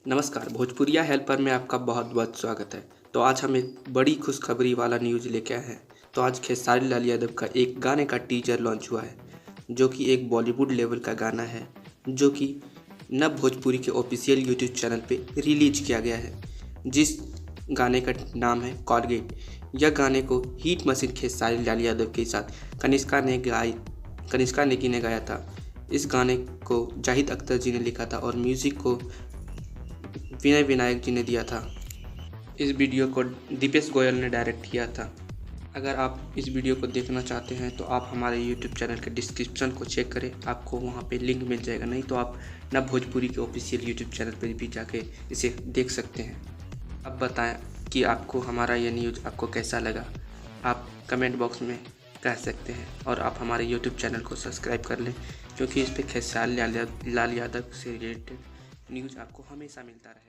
नमस्कार, भोजपुरिया हेल्पर में आपका बहुत-बहुत स्वागत है। तो आज हम एक बड़ी खुशखबरी वाला न्यूज़ लेके आए हैं। तो आज खेसारी लाल यादव का एक गाने का टीज़र लॉन्च हुआ है, जो कि एक बॉलीवुड लेवल का गाना है, जो कि नव भोजपुरी के ऑफ़िशियल यूट्यूब चैनल पे रिलीज़ किया गया है, जिस गाने का नाम है कॉलगेट। यह गाने को हिट मशीन खेसारी लाल यादव के साथ कनिष्का नेगी ने गाया था। इस गाने को जाहिद अख्तर जी ने लिखा था और म्यूज़िक को विनय विनायक जी ने दिया था। इस वीडियो को दीपेश गोयल ने डायरेक्ट किया था। अगर आप इस वीडियो को देखना चाहते हैं तो आप हमारे यूट्यूब चैनल के डिस्क्रिप्शन को चेक करें, आपको वहां पे लिंक मिल जाएगा। नहीं तो आप नव भोजपुरी के ऑफिशियल यूट्यूब चैनल पर भी जाके इसे देख सकते हैं। अब बताएं कि आपको हमारा यह न्यूज़ आपको कैसा लगा। आप कमेंट बॉक्स में कह सकते हैं और आप हमारे यूट्यूब चैनल को सब्सक्राइब कर लें, क्योंकि इस पर खेसारी लाल यादव से रिलेटेड न्यूज़ आपको हमेशा मिलता रहेगा।